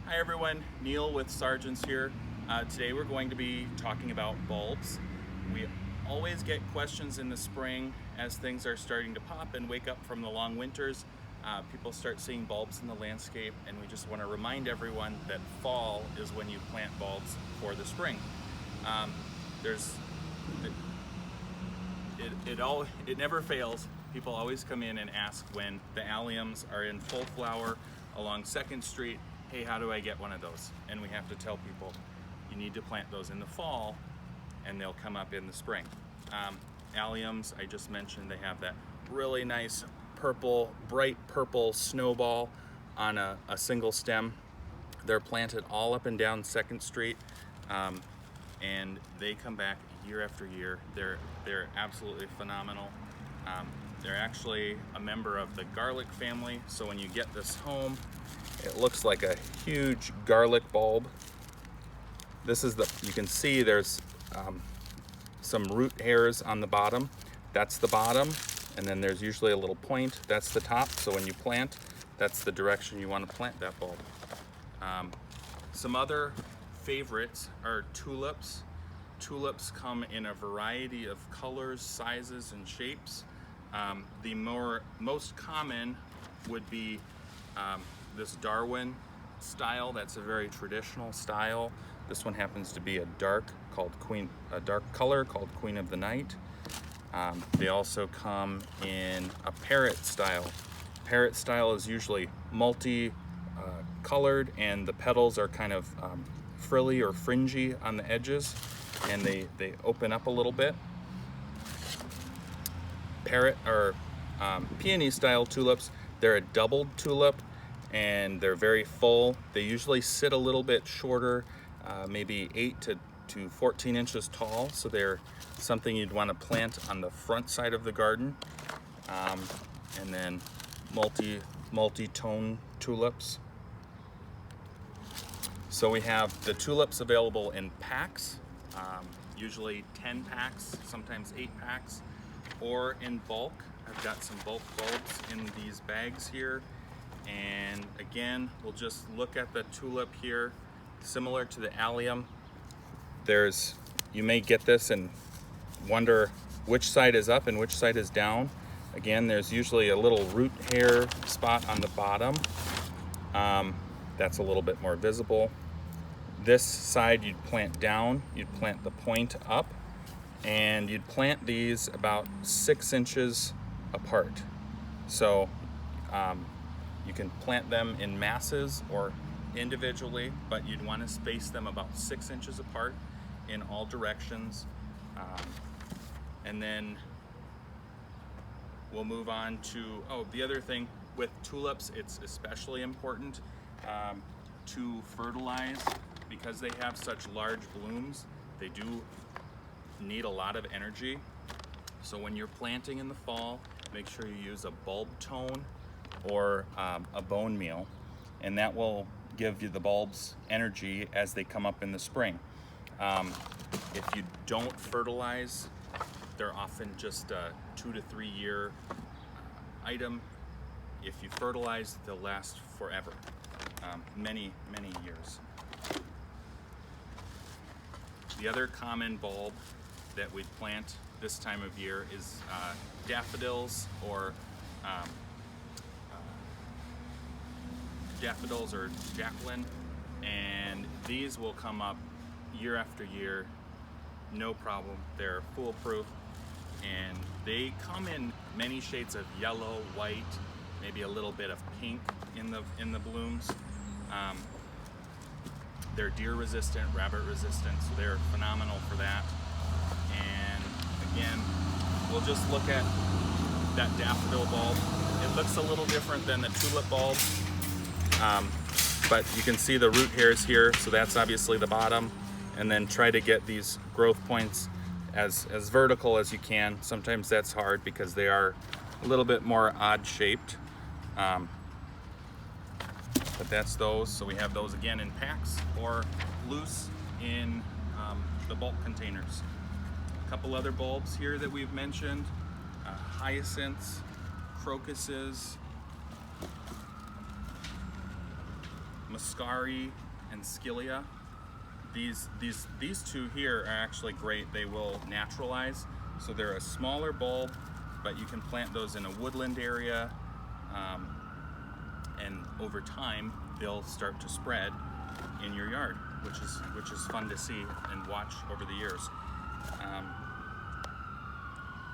Hi everyone, Neil with Sargents here. Today we're going to be talking about bulbs. We always get questions in the spring as things are starting to pop and wake up from the long winters. People start seeing bulbs in the landscape, and we just want to remind everyone that fall is when you plant bulbs for the spring. There's it never fails. People always come in and ask when the Alliums are in full flower along 2nd Street, hey, how do I get one of those? And we have to tell people, you need to plant those in the fall and they'll come up in the spring. Alliums, I just mentioned, they have that really nice purple, bright purple snowball on a single stem. They're planted all up and down 2nd Street, and they come back year after year. They're absolutely phenomenal. They're actually a member of the garlic family, so when you get this home, it looks like a huge garlic bulb. This is you can see there's some root hairs on the bottom. That's the bottom, and then there's usually a little point. That's the top, so when you plant, that's the direction you want to plant that bulb. Some other favorites are tulips. Tulips come in a variety of colors, sizes, and shapes. The most common would be this Darwin style. That's a very traditional style. This one happens to be a dark color called Queen of the Night. They also come in a parrot style. Parrot style is usually multi-colored, and the petals are kind of frilly or fringy on the edges, and they open up a little bit. Parrot or peony style tulips, they're a doubled tulip, and they're very full. They usually sit a little bit shorter, maybe 8 to 14 inches tall, so they're something you'd want to plant on the front side of the garden. And then multi-tone tulips. So we have the tulips available in packs, usually 10 packs, sometimes 8 packs, or in bulk. I've got some bulk bulbs in these bags here. And again, we'll just look at the tulip here. Similar to the allium, you may get this and wonder which side is up and which side is down. Again, there's usually a little root hair spot on the bottom. That's a little bit more visible. This side you'd plant down, you'd plant the point up, and you'd plant these about 6 inches apart. So you can plant them in masses or individually, but you'd want to space them about 6 inches apart in all directions. And then we'll move on to, the other thing with tulips, it's especially important to fertilize, because they have such large blooms. They do need a lot of energy. So when you're planting in the fall, make sure you use a bulb tone or a bone meal, and that will give you the bulbs energy as they come up in the spring. If you don't fertilize, they're often just a 2 to 3 year item. If you fertilize, they'll last forever, many years. The other common bulb that we plant this time of year is daffodils or Jacqueline, and these will come up year after year, no problem. They're foolproof, and they come in many shades of yellow, white, maybe a little bit of pink in the blooms. They're deer resistant, rabbit resistant, so they're phenomenal for that. And again, we'll just look at that daffodil bulb. It looks a little different than the tulip bulb, but you can see the root hairs here, so that's obviously the bottom. And then try to get these growth points as vertical as you can. Sometimes that's hard because they are a little bit more odd shaped. But that's those. So we have those again in packs or loose in the bulk containers. A couple other bulbs here that we've mentioned: hyacinths, crocuses, Muscari and Scilia. These two here are actually great. They will naturalize, so they're a smaller bulb, but you can plant those in a woodland area, and over time they'll start to spread in your yard, which is fun to see and watch over the years.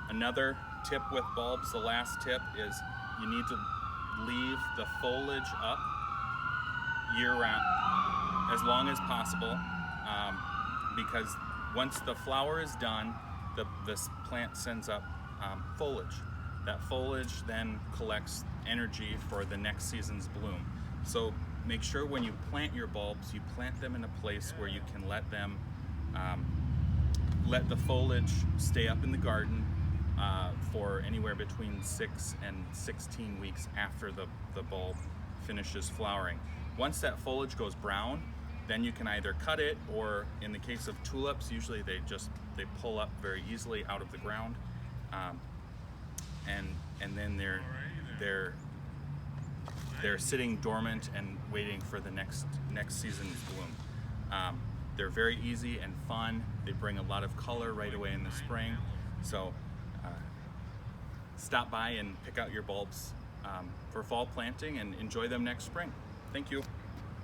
Another tip with bulbs, the last tip, is you need to leave the foliage up year-round, as long as possible, because once the flower is done, this plant sends up foliage. That foliage then collects energy for the next season's bloom. So make sure when you plant your bulbs, you plant them in a place where you can let them let the foliage stay up in the garden for anywhere between 6 and 16 weeks after the bulb finishes flowering. Once that foliage goes brown, then you can either cut it, or in the case of tulips, usually they pull up very easily out of the ground, and then they're sitting dormant and waiting for the next season's bloom. They're very easy and fun. They bring a lot of color right away in the spring. So stop by and pick out your bulbs for fall planting and enjoy them next spring. Thank you.